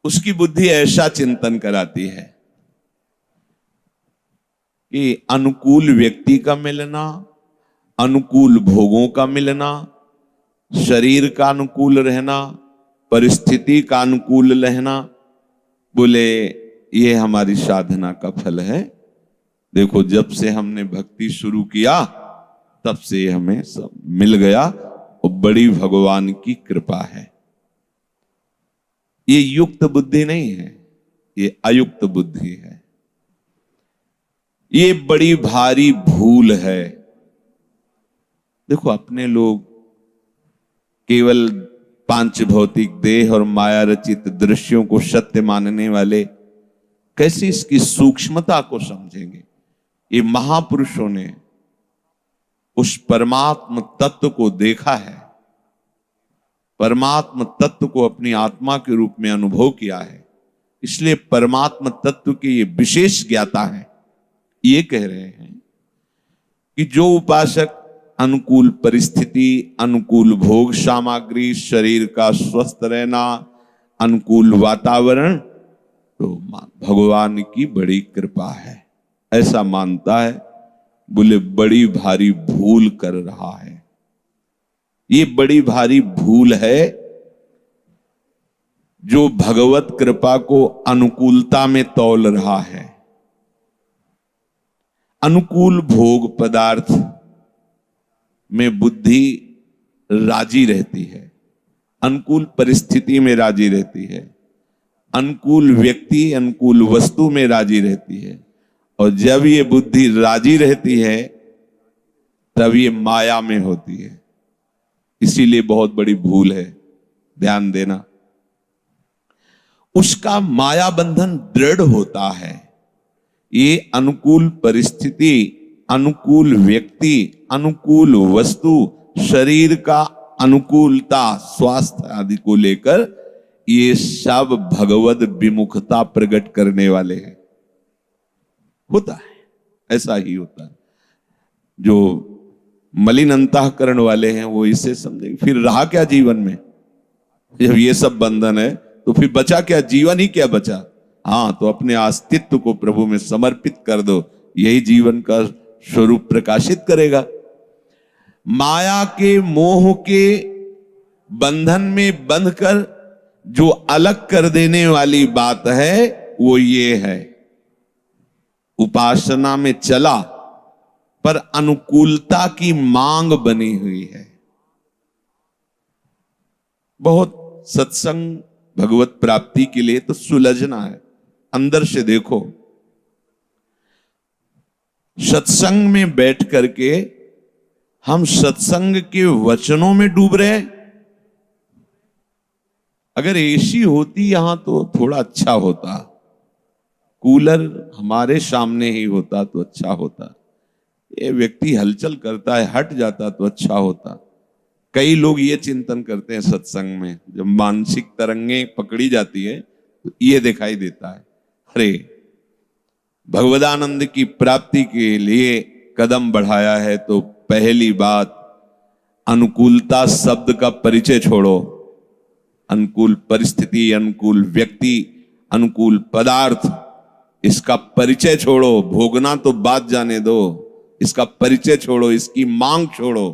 उसकी बुद्धि ऐसा चिंतन कराती है कि अनुकूल व्यक्ति का मिलना, अनुकूल भोगों का मिलना, शरीर का अनुकूल रहना, परिस्थिति का अनुकूल रहना, बोले ये हमारी साधना का फल है। देखो, जब से हमने भक्ति शुरू किया तब से हमें सब मिल गया और बड़ी भगवान की कृपा है। ये युक्त बुद्धि नहीं है, ये अयुक्त बुद्धि है। ये बड़ी भारी भूल है। देखो, अपने लोग केवल पांच भौतिक देह और माया रचित दृश्यों को सत्य मानने वाले कैसे इसकी सूक्ष्मता को समझेंगे। ये महापुरुषों ने उस परमात्म तत्व को देखा है, परमात्म तत्व को अपनी आत्मा के रूप में अनुभव किया है, इसलिए परमात्म तत्व के ये विशेष ज्ञाता है। ये कह रहे हैं कि जो उपासक अनुकूल परिस्थिति, अनुकूल भोग सामग्री, शरीर का स्वस्थ रहना, अनुकूल वातावरण, तो भगवान की बड़ी कृपा है ऐसा मानता है, बोले बड़ी भारी भूल कर रहा है। ये बड़ी भारी भूल है जो भगवत कृपा को अनुकूलता में तौल रहा है। अनुकूल भोग पदार्थ में बुद्धि राजी रहती है, अनुकूल परिस्थिति में राजी रहती है, अनुकूल व्यक्ति, अनुकूल वस्तु में राजी रहती है। और जब ये बुद्धि राजी रहती है तब ये माया में होती है। इसीलिए बहुत बड़ी भूल है, ध्यान देना। उसका माया बंधन दृढ़ होता है। ये अनुकूल परिस्थिति, अनुकूल व्यक्ति, अनुकूल वस्तु, शरीर का अनुकूलता, स्वास्थ्य आदि को लेकर ये सब भगवद विमुखता प्रकट करने वाले हैं। होता है, ऐसा ही होता है। जो मलिन अंतःकरण वाले हैं वो इसे समझेंगे, फिर रहा क्या जीवन में? जब ये सब बंधन है तो फिर बचा क्या? जीवन ही क्या बचा? हाँ, तो अपने अस्तित्व को प्रभु में समर्पित कर दो, यही जीवन का स्वरूप प्रकाशित करेगा। माया के मोह के बंधन में बंधकर जो अलग कर देने वाली बात है वो ये है, उपासना में चला पर अनुकूलता की मांग बनी हुई है। बहुत सत्संग भगवत प्राप्ति के लिए तो सुलझना है, अंदर से देखो। सत्संग में बैठ करके हम सत्संग के वचनों में डूब रहे हैं। अगर एसी होती यहां तो थोड़ा अच्छा होता, कूलर हमारे सामने ही होता तो अच्छा होता। ये व्यक्ति हलचल करता है, हट जाता तो अच्छा होता। कई लोग ये चिंतन करते हैं सत्संग में, जब मानसिक तरंगे पकड़ी जाती है तो ये दिखाई देता है, अरे भगवदानंद की प्राप्ति के लिए कदम बढ़ाया है तो पहली बात अनुकूलता शब्द का परिचय छोड़ो। अनुकूल परिस्थिति, अनुकूल व्यक्ति, अनुकूल पदार्थ, इसका परिचय छोड़ो। भोगना तो बात जाने दो, इसका परिचय छोड़ो, इसकी मांग छोड़ो,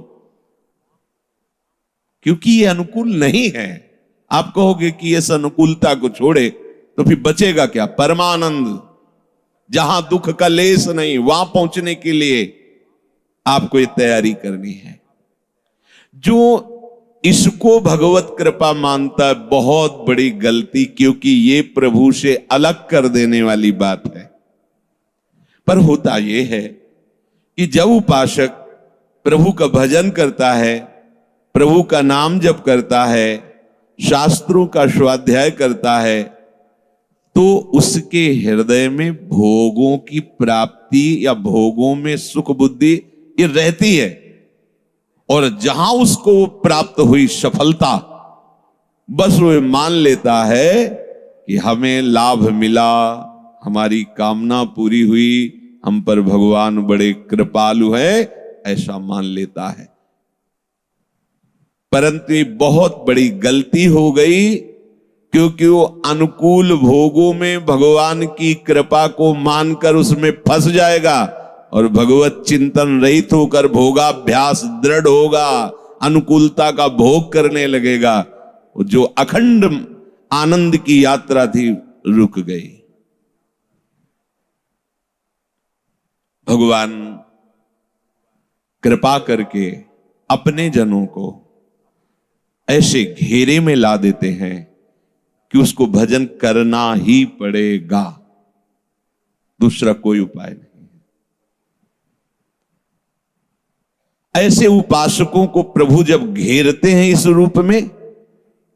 क्योंकि ये अनुकूल नहीं है। आप कहोगे कि इस अनुकूलता को छोड़े तो फिर बचेगा क्या? परमानंद, जहां दुख का लेस नहीं, वहां पहुंचने के लिए आपको ये तैयारी करनी है। जो इसको भगवत कृपा मानता है, बहुत बड़ी गलती, क्योंकि ये प्रभु से अलग कर देने वाली बात है। पर होता यह है कि जब उपासक प्रभु का भजन करता है, प्रभु का नाम जप करता है, शास्त्रों का स्वाध्याय करता है, तो उसके हृदय में भोगों की प्राप्ति या भोगों में सुख बुद्धि ये रहती है। और जहां उसको प्राप्त हुई सफलता, बस वो मान लेता है कि हमें लाभ मिला, हमारी कामना पूरी हुई, हम पर भगवान बड़े कृपालु हैं, ऐसा मान लेता है। परंतु बहुत बड़ी गलती हो गई क्योंकि वो अनुकूल भोगों में भगवान की कृपा को मानकर उसमें फंस जाएगा और भगवत चिंतन रहित होकर भोगाभ्यास दृढ़ होगा, अनुकूलता का भोग करने लगेगा। जो अखंड आनंद की यात्रा थी रुक गई। भगवान कृपा करके अपने जनों को ऐसे घेरे में ला देते हैं कि उसको भजन करना ही पड़ेगा, दूसरा कोई उपाय नहीं। ऐसे उपासकों को प्रभु जब घेरते हैं इस रूप में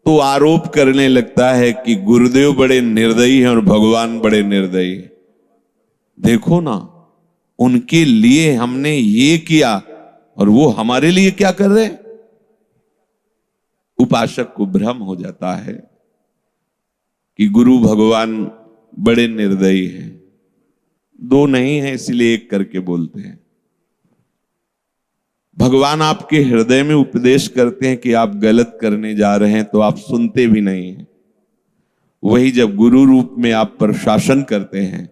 तो आरोप करने लगता है कि गुरुदेव बड़े निर्दयी हैं और भगवान बड़े निर्दयी हैं। देखो ना, उनके लिए हमने ये किया और वो हमारे लिए क्या कर रहे हैं। उपासक को भ्रम हो जाता है कि गुरु भगवान बड़े निर्दयी हैं। दो नहीं है इसलिए एक करके बोलते हैं। भगवान आपके हृदय में उपदेश करते हैं कि आप गलत करने जा रहे हैं तो आप सुनते भी नहीं हैं। वही जब गुरु रूप में आप पर शासन करते हैं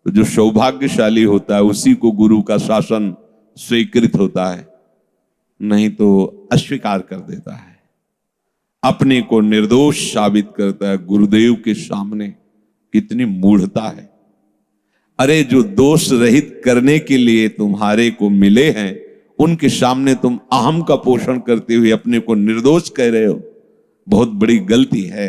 तो जो सौभाग्यशाली होता है उसी को गुरु का शासन स्वीकृत होता है, नहीं तो अस्वीकार कर देता है, अपने को निर्दोष साबित करता है। गुरुदेव के सामने कितनी मूढ़ता है। अरे जो दोष रहित करने के लिए तुम्हारे को मिले हैं उनके सामने तुम अहम का पोषण करते हुए अपने को निर्दोष कह रहे हो, बहुत बड़ी गलती है।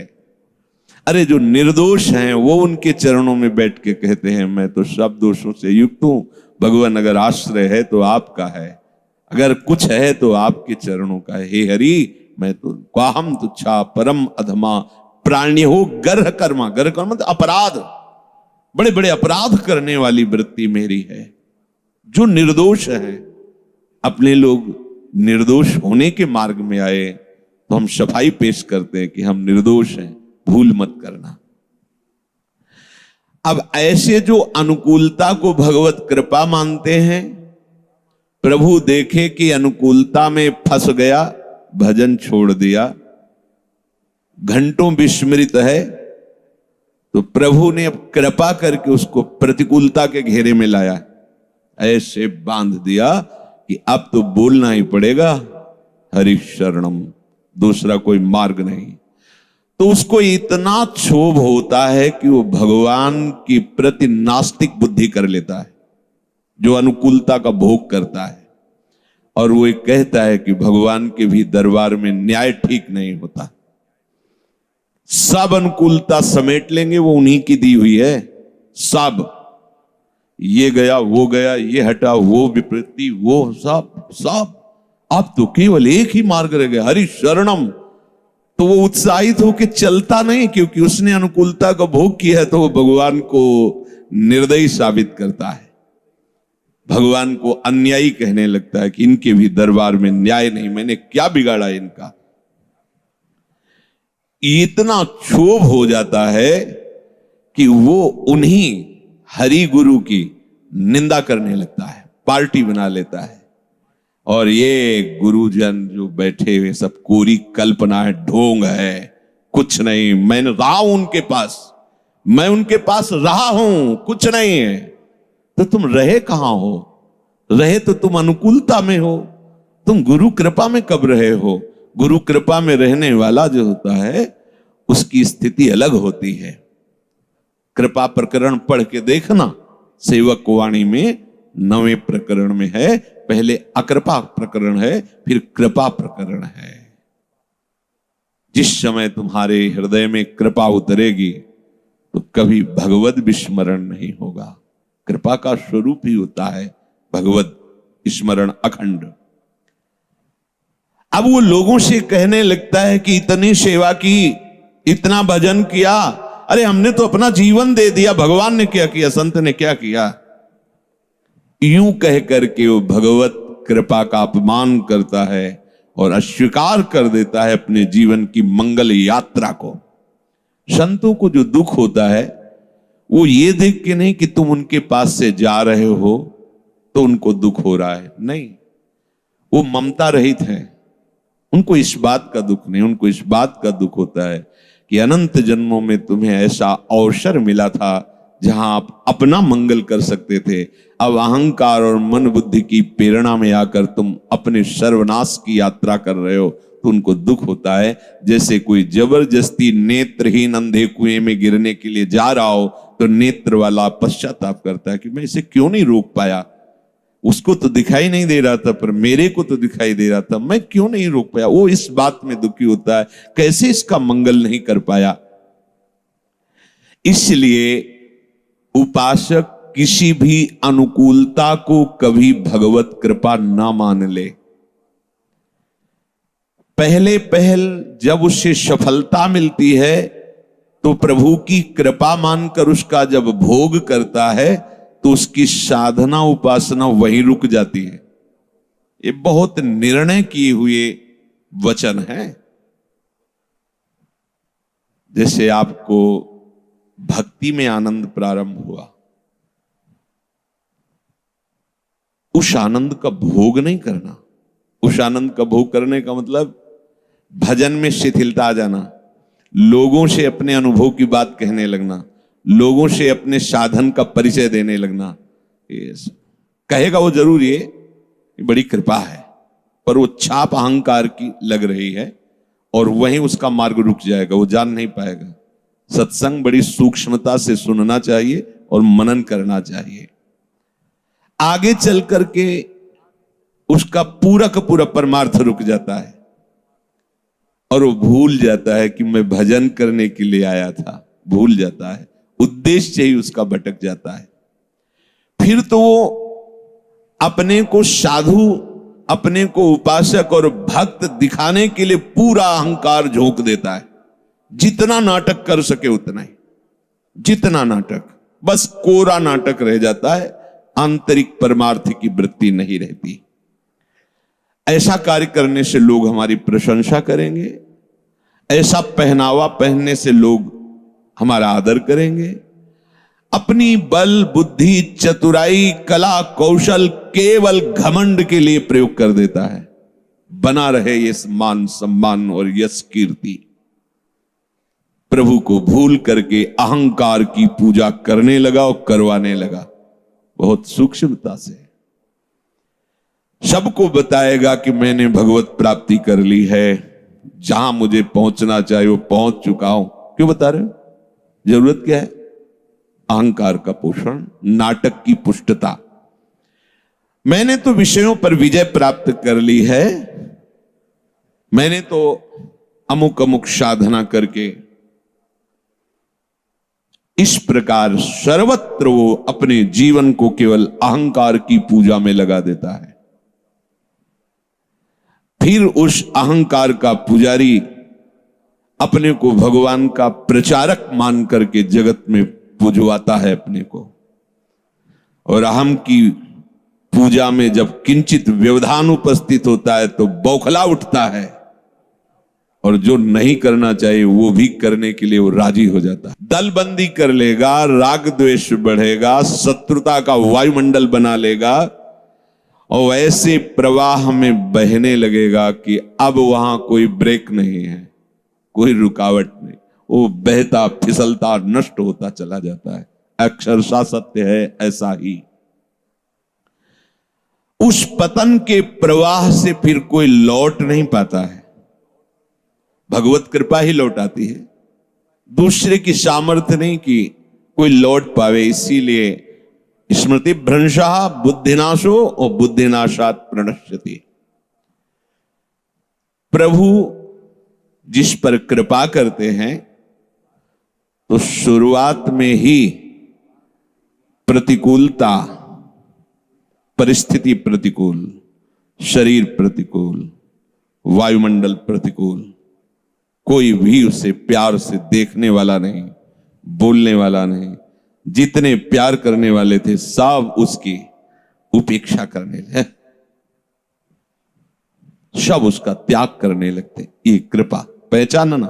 अरे जो निर्दोष हैं वो उनके चरणों में बैठ के कहते हैं मैं तो सब दोषों से युक्त हूं, भगवान अगर आश्रय है तो आपका है, अगर कुछ है तो आपके चरणों का है। हे हरि, मैं तो क्वाहम तुच्छा परम अधमा प्राण्यो गर्ह कर्मा। गर्ह कर्म मतलब अपराध, बड़े बड़े अपराध करने वाली वृत्ति मेरी है। जो निर्दोष है, अपने लोग निर्दोष होने के मार्ग में आए तो हम सफाई पेश करते हैं कि हम निर्दोष हैं, भूल मत करना। अब ऐसे जो अनुकूलता को भगवत कृपा मानते हैं, प्रभु देखे कि अनुकूलता में फंस गया, भजन छोड़ दिया, घंटों विस्मृत है, तो प्रभु ने अब कृपा करके उसको प्रतिकूलता के घेरे में लाया, ऐसे बांध दिया कि अब तो बोलना ही पड़ेगा हरि शरणम, दूसरा कोई मार्ग नहीं। तो उसको इतना क्षोभ होता है कि वो भगवान की प्रति नास्तिक बुद्धि कर लेता है, जो अनुकूलता का भोग करता है, और वो एक कहता है कि भगवान के भी दरबार में न्याय ठीक नहीं होता। सब अनुकूलता समेट लेंगे, वो उन्हीं की दी हुई है। सब, ये गया वो गया, ये हटा वो विपरीति, वो सब सब, अब तो केवल एक ही मार्ग रह गया, हरि शरणम। तो वो उत्साहित होकर चलता नहीं, क्योंकि उसने अनुकूलता का भोग किया है, तो वो भगवान को निर्दयी साबित करता है, भगवान को अन्यायी कहने लगता है कि इनके भी दरबार में न्याय नहीं, मैंने क्या बिगाड़ा इनका। इतना क्षोभ हो जाता है कि वो उन्हीं हरि गुरु की निंदा करने लगता है, पार्टी बना लेता है। और ये गुरुजन जो बैठे हुए सब कोरी कल्पना है, ढोंग है, कुछ नहीं, मैंने रहा हूं उनके पास, मैं उनके पास रहा हूं, कुछ नहीं है। तो तुम रहे कहां हो? रहे तो तुम अनुकूलता में हो, तुम गुरु कृपा में कब रहे हो? गुरु कृपा में रहने वाला जो होता है उसकी स्थिति अलग होती है। कृपा प्रकरण पढ़ के देखना, सेवक वाणी में 9वें प्रकरण में है, पहले अकृपा प्रकरण है, फिर कृपा प्रकरण है। जिस समय तुम्हारे हृदय में कृपा उतरेगी तो कभी भगवत विस्मरण नहीं होगा। कृपा का स्वरूप ही होता है भगवत स्मरण अखंड। अब वो लोगों से कहने लगता है कि इतनी सेवा की, इतना भजन किया, अरे हमने तो अपना जीवन दे दिया, भगवान ने क्या किया, संत ने क्या किया? यूं कह करके वो भगवत कृपा का अपमान करता है और अस्वीकार कर देता है अपने जीवन की मंगल यात्रा को। संतों को जो दुख होता है वो ये देख के नहीं कि तुम उनके पास से जा रहे हो तो उनको दुख हो रहा है, नहीं, वो ममता रहित है, उनको इस बात का दुख नहीं, उनको इस बात का दुख होता है कि अनंत जन्मों में तुम्हें ऐसा अवसर मिला था जहां आप अपना मंगल कर सकते थे। अब अहंकार और मन बुद्धि की प्रेरणा में आकर तुम अपने सर्वनाश की यात्रा कर रहे हो, तो उनको दुख होता है। जैसे कोई जबरदस्ती नेत्रहीन अंधे कुएं में गिरने के लिए जा रहा हो तो नेत्र वाला पश्चाताप करता है कि मैं इसे क्यों नहीं रोक पाया, उसको तो दिखाई नहीं दे रहा था पर मेरे को तो दिखाई दे रहा था, मैं क्यों नहीं रोक पाया। वो इस बात में दुखी होता है, कैसे इसका मंगल नहीं कर पाया। इसलिए उपासक किसी भी अनुकूलता को कभी भगवत कृपा ना मान ले। पहले पहल जब उसे सफलता मिलती है तो प्रभु की कृपा मानकर उसका जब भोग करता है तो उसकी साधना उपासना वहीं रुक जाती है। ये बहुत निर्णय किए हुए वचन है। जैसे आपको भक्ति में आनंद प्रारंभ हुआ, उस आनंद का भोग नहीं करना। उस आनंद का भोग करने का मतलब भजन में शिथिलता आ जाना, लोगों से अपने अनुभव की बात कहने लगना, लोगों से अपने साधन का परिचय देने लगना। कहेगा वो जरूर ये बड़ी कृपा है, पर वो छाप अहंकार की लग रही है और वहीं उसका मार्ग रुक जाएगा, वो जान नहीं पाएगा। सत्संग बड़ी सूक्ष्मता से सुनना चाहिए और मनन करना चाहिए। आगे चल करके उसका पूरा का पूरा परमार्थ रुक जाता है और वो भूल जाता है कि मैं भजन करने के लिए आया था। भूल जाता है, उद्देश्य ही उसका भटक जाता है। फिर तो वो अपने को साधु, अपने को उपासक और भक्त दिखाने के लिए पूरा अहंकार झोंक देता है। जितना नाटक कर सके उतना ही, जितना नाटक, बस कोरा नाटक रह जाता है, आंतरिक परमार्थ की वृत्ति नहीं रहती। ऐसा कार्य करने से लोग हमारी प्रशंसा करेंगे, ऐसा पहनावा पहनने से लोग हमारा आदर करेंगे। अपनी बल बुद्धि चतुराई कला कौशल केवल घमंड के लिए प्रयोग कर देता है। बना रहे ये मान सम्मान और यश कीर्ति। प्रभु को भूल करके अहंकार की पूजा करने लगा और करवाने लगा, बहुत सूक्ष्मता से। सबको बताएगा कि मैंने भगवत प्राप्ति कर ली है, जहां मुझे पहुंचना चाहिए वो पहुंच चुका हूं। क्यों बता रहे हो? जरूरत क्या है? अहंकार का पोषण, नाटक की पुष्टता। मैंने तो विषयों पर विजय प्राप्त कर ली है, मैंने तो अमुक अमुक साधना करके। इस प्रकार सर्वत्र वो अपने जीवन को केवल अहंकार की पूजा में लगा देता है। फिर उस अहंकार का पुजारी अपने को भगवान का प्रचारक मान करके जगत में पुजवाता है अपने को। और अहम की पूजा में जब किंचित व्यवधान उपस्थित होता है तो बौखला उठता है, और जो नहीं करना चाहिए वो भी करने के लिए वो राजी हो जाता है। दलबंदी कर लेगा, राग द्वेष बढ़ेगा, शत्रुता का वायुमंडल बना लेगा और ऐसे प्रवाह में बहने लगेगा कि अब वहां कोई ब्रेक नहीं है, कोई रुकावट नहीं। वो बहता फिसलता नष्ट होता चला जाता है। अक्षरशः सत्य है ऐसा ही। उस पतन के प्रवाह से फिर कोई लौट नहीं पाता है, भगवत कृपा ही लौटाती है। दूसरे की सामर्थ्य नहीं कि कोई लौट पावे। इसीलिए स्मृति भ्रंशः बुद्धिनाशो और बुद्धिनाशात् प्रणश्यति। प्रभु जिस पर कृपा करते हैं तो शुरुआत में ही प्रतिकूलता, परिस्थिति प्रतिकूल, शरीर प्रतिकूल, वायुमंडल प्रतिकूल, कोई भी उसे प्यार से देखने वाला नहीं, बोलने वाला नहीं। जितने प्यार करने वाले थे सब उसकी उपेक्षा करने लगे, सब उसका त्याग करने लगते। ये कृपा पहचानना।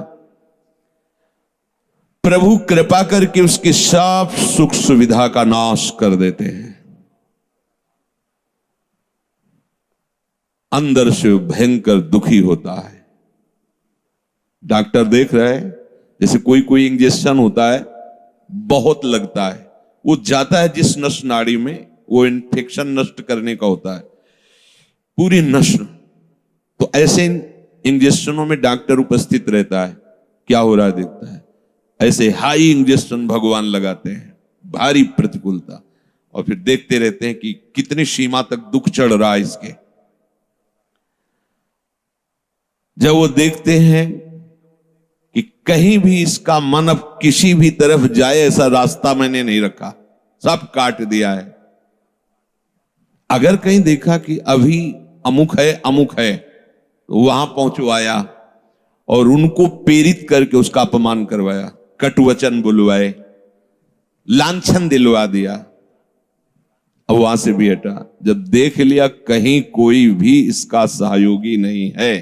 प्रभु कृपा करके उसके सब सुख सुविधा का नाश कर देते हैं। अंदर से भयंकर दुखी होता है। डॉक्टर देख रहे हैं जैसे कोई कोई इंजेक्शन होता है, बहुत लगता है, वो जाता है जिस नस नाड़ी में, वो इन्फेक्शन नष्ट करने का होता है, पूरी नस। तो ऐसे इंजेक्शनों में डॉक्टर उपस्थित रहता है, क्या हो रहा है देखता है। ऐसे हाई इंजेक्शन भगवान लगाते हैं, भारी प्रतिकूलता, और फिर देखते रहते हैं कि कितनी सीमा तक दुख चढ़ रहा है इसके। जब वो देखते हैं कि कहीं भी इसका मन अब किसी भी तरफ जाए ऐसा रास्ता मैंने नहीं रखा, सब काट दिया है। अगर कहीं देखा कि अभी अमुक है, तो वहां पहुंचवाया और उनको प्रेरित करके उसका अपमान करवाया, कटुवचन बुलवाए, लांछन दिलवा दिया। अब वहां से भी हटा। जब देख लिया कहीं कोई भी इसका सहयोगी नहीं है,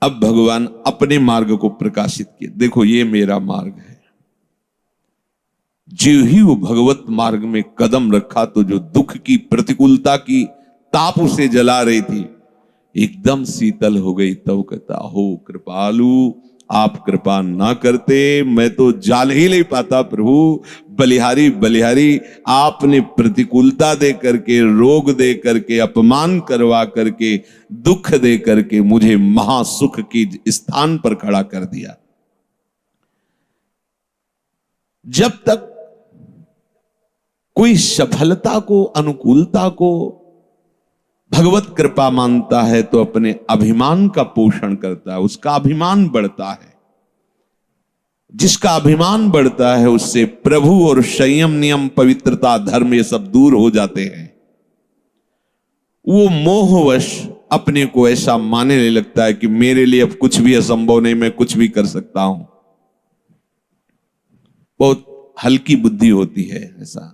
अब भगवान अपने मार्ग को प्रकाशित किए, देखो ये मेरा मार्ग है। जो ही वो भगवत मार्ग में कदम रखा तो जो दुख की प्रतिकूलता की ताप उसे जला रही थी, एकदम शीतल हो गई। तब कहता, हो कृपालु, आप कृपा ना करते मैं तो जान ही नहीं पाता प्रभु। बलिहारी बलिहारी, आपने प्रतिकूलता दे करके, रोग दे करके, अपमान करवा करके, दुख दे करके मुझे महासुख की स्थान पर खड़ा कर दिया। जब तक कोई सफलता को, अनुकूलता को भगवत कृपा मानता है तो अपने अभिमान का पोषण करता है, उसका अभिमान बढ़ता है। जिसका अभिमान बढ़ता है उससे प्रभु और संयम, नियम, पवित्रता, धर्म ये सब दूर हो जाते हैं। वो मोहवश अपने को ऐसा मानने लगता है कि मेरे लिए अब कुछ भी असंभव नहीं, मैं कुछ भी कर सकता हूं। बहुत हल्की बुद्धि होती है ऐसा।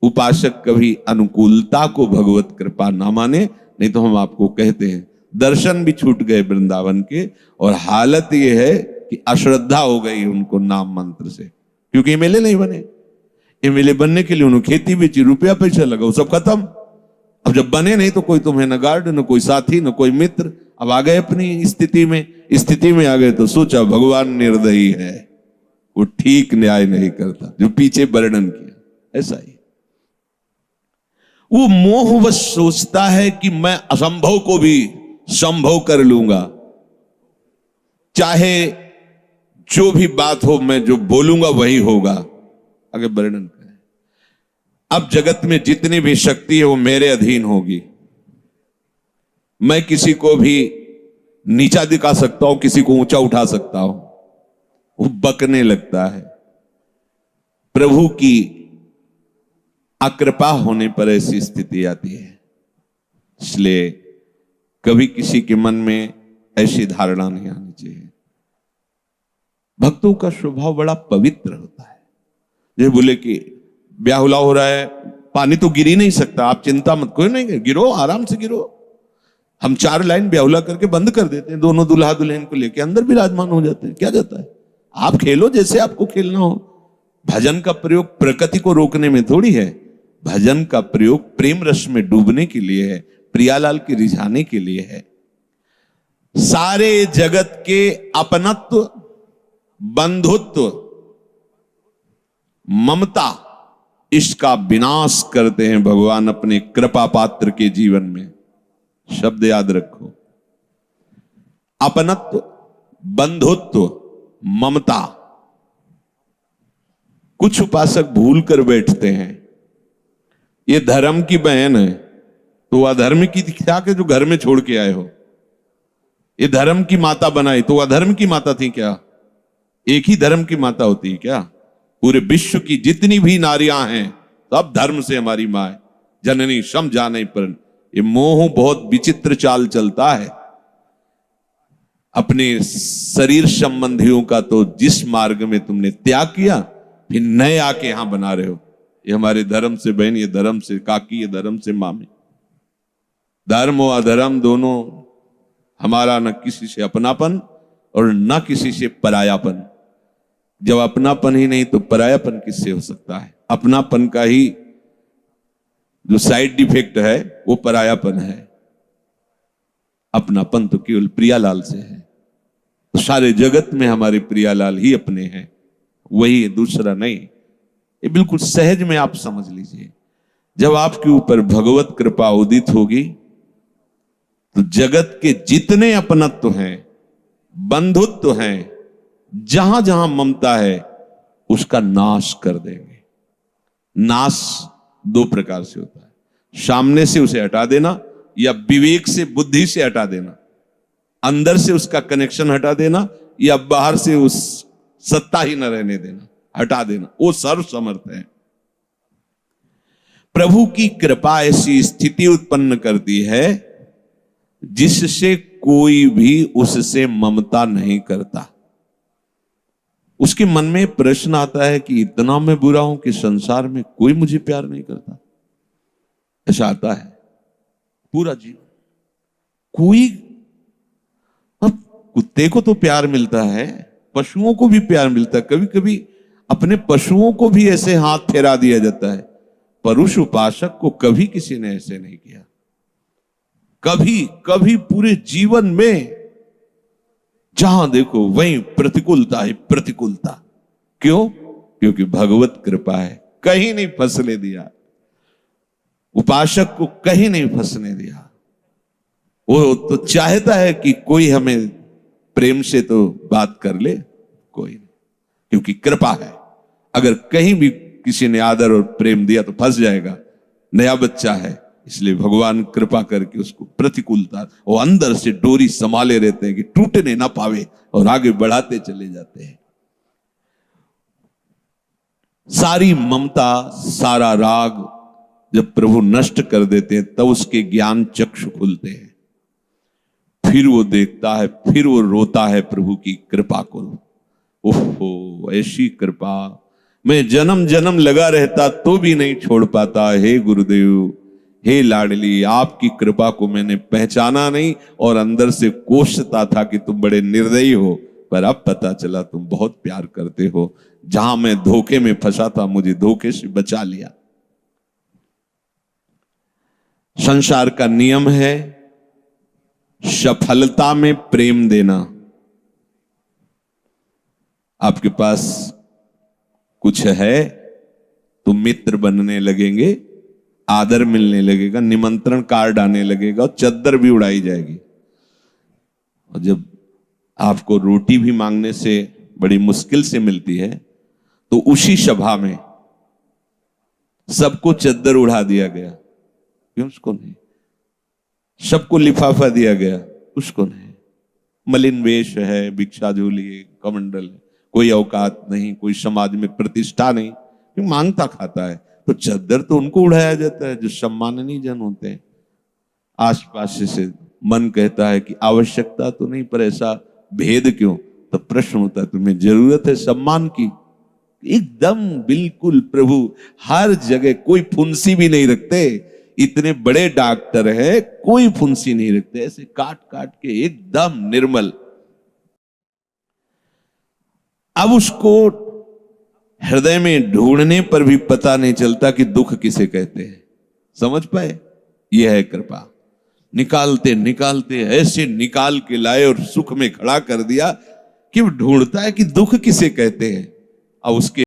उपासक कभी अनुकूलता को भगवत कृपा ना माने, नहीं तो हम आपको कहते हैं दर्शन भी छूट गए वृंदावन के, और हालत यह है कि अश्रद्धा हो गई उनको नाम मंत्र से, क्योंकि एमएलए नहीं बने। एमएलए बनने के लिए उन्होंने खेती बेची, रुपया पैसा लगा, सब खत्म। अब जब बने नहीं तो कोई तुम्हें न गार्ड, न कोई साथी, न कोई मित्र। अब आ गए अपनी स्थिति में आ गए तो सोचा भगवान निर्दयी है, वो ठीक न्याय नहीं करता, जो पीछे वर्णन किया। ऐसा ही वो मोहवश सोचता है कि मैं असंभव को भी संभव कर लूंगा, चाहे जो भी बात हो, मैं जो बोलूंगा वही होगा। आगे वर्णन करें, अब जगत में जितनी भी शक्ति है वो मेरे अधीन होगी। मैं किसी को भी नीचा दिखा सकता हूं, किसी को ऊंचा उठा सकता हूं। वो बकने लगता है। प्रभु की अकृपा होने पर ऐसी स्थिति आती है। इसलिए कभी किसी के मन में ऐसी धारणा नहीं आनी चाहिए। भक्तों का स्वभाव बड़ा पवित्र होता है। ये बोले कि ब्याहुला हो रहा है, पानी तो गिर ही नहीं सकता, आप चिंता मत, कोई नहीं, गिरो, आराम से गिरो। हम 4 लाइन ब्याहुला करके बंद कर देते हैं, दोनों दुल्हा दुल्हन को लेके अंदर विराजमान हो जाते हैं। क्या जाता है, आप खेलो जैसे आपको खेलना हो। भजन का प्रयोग प्रकृति को रोकने में थोड़ी है, भजन का प्रयोग प्रेम रस में डूबने के लिए है, प्रियालाल के रिझाने के लिए है। सारे जगत के अपनत्व, बंधुत्व, ममता, इसका विनाश करते हैं भगवान अपने कृपा पात्र के जीवन में। शब्द याद रखो, अपनत्व, बंधुत्व, ममता। कुछ उपासक भूल कर बैठते हैं, ये धर्म की बहन है तो अधर्म की क्या के जो घर में छोड़ के आए हो। ये धर्म की माता बनाई तो अधर्म की माता थी क्या? एक ही धर्म की माता होती है क्या? पूरे विश्व की जितनी भी नारियां हैं सब धर्म से हमारी मां है। जननी सम जाने पर। ये मोह बहुत विचित्र चाल चलता है। अपने शरीर संबंधियों का तो जिस मार्ग में तुमने त्याग किया, फिर नए आके यहां बना रहे हो। ये हमारे धर्म से बहन, ये धर्म से काकी, ये धर्म से मामी। धर्म और अधर्म दोनों हमारा, न किसी से अपनापन और न किसी से परायापन। जब अपनापन ही नहीं तो परायापन किससे हो सकता है? अपनापन का ही जो साइड इफेक्ट है वो परायापन है। अपनापन तो केवल प्रियालाल से है। तो सारे जगत में हमारे प्रियालाल ही अपने हैं, वही है, दूसरा नहीं। ये बिल्कुल सहज में आप समझ लीजिए। जब आपके ऊपर भगवत कृपा उदित होगी तो जगत के जितने अपनत्व हैं, बंधुत्व हैं, जहां जहां ममता है, उसका नाश कर देंगे। नाश दो प्रकार से होता है, सामने से उसे हटा देना या विवेक से, बुद्धि से हटा देना, अंदर से उसका कनेक्शन हटा देना या बाहर से उस सत्ता ही न रहने देना, हटा देना। वो सर्व समर्थ है। प्रभु की कृपा ऐसी स्थिति उत्पन्न करती है जिससे कोई भी उससे ममता नहीं करता। उसके मन में प्रश्न आता है कि इतना मैं बुरा हूं कि संसार में कोई मुझे प्यार नहीं करता। ऐसा आता है पूरा जीवन। कोई, अब कुत्ते को तो प्यार मिलता है, पशुओं को भी प्यार मिलता है, कभी कभी अपने पशुओं को भी ऐसे हाथ फेरा दिया जाता है। परुष उपासक को कभी किसी ने ऐसे नहीं किया, कभी कभी पूरे जीवन में। जहां देखो वहीं प्रतिकूलता है, प्रतिकूलता। क्यों? क्योंकि भगवत कृपा है, कहीं नहीं फंसने दिया, उपासक को कहीं नहीं फंसने दिया। वो तो चाहता है कि कोई हमें प्रेम से तो बात कर ले, कोई नहीं, क्योंकि कृपा है। अगर कहीं भी किसी ने आदर और प्रेम दिया तो फंस जाएगा, नया बच्चा है, इसलिए भगवान कृपा करके उसको प्रतिकूलता, वो अंदर से डोरी संभाले रहते हैं कि टूटने ना पावे, और आगे बढ़ाते चले जाते हैं। सारी ममता, सारा राग जब प्रभु नष्ट कर देते हैं तब उसके ज्ञान चक्षु खुलते हैं। फिर वो देखता है, फिर वो रोता है प्रभु की कृपा को। ओहो, ऐसी कृपा मैं जन्म जन्म लगा रहता तो भी नहीं छोड़ पाता। हे गुरुदेव, हे लाडली, आपकी कृपा को मैंने पहचाना नहीं और अंदर से कोसता था कि तुम बड़े निर्दयी हो, पर अब पता चला तुम बहुत प्यार करते हो। जहां मैं धोखे में फंसा था, मुझे धोखे से बचा लिया। संसार का नियम है सफलता में प्रेम देना। आपके पास कुछ है तो मित्र बनने लगेंगे, आदर मिलने लगेगा, निमंत्रण कार्ड आने लगेगा और चद्दर भी उड़ाई जाएगी। और जब आपको रोटी भी मांगने से बड़ी मुश्किल से मिलती है तो उसी सभा में सबको चद्दर उड़ा दिया गया, क्यों? उसको नहीं। सबको लिफाफा दिया गया, उसको नहीं। मलिन वेश है, भिक्षा झोली है, कमंडल है, कोई औकात नहीं, कोई समाज में प्रतिष्ठा नहीं, क्यों? मांगता खाता है। तो चद्दर तो उनको उड़ाया जाता है जो सम्माननीय जन होते हैं। आसपास से मन कहता है कि आवश्यकता तो नहीं, पर ऐसा भेद क्यों? तो प्रश्न होता है, तुम्हें जरूरत है सम्मान की? एकदम बिल्कुल प्रभु हर जगह, कोई फुंसी भी नहीं रखते। इतने बड़े डॉक्टर है, कोई फुंसी नहीं रखते, ऐसे काट काट के एकदम निर्मल। अब उसको हृदय में ढूंढने पर भी पता नहीं चलता कि दुख किसे कहते हैं। समझ पाए? यह है कृपा। निकालते निकालते ऐसे निकाल के लाए और सुख में खड़ा कर दिया कि वो ढूंढता है कि दुख किसे कहते हैं। अब उसके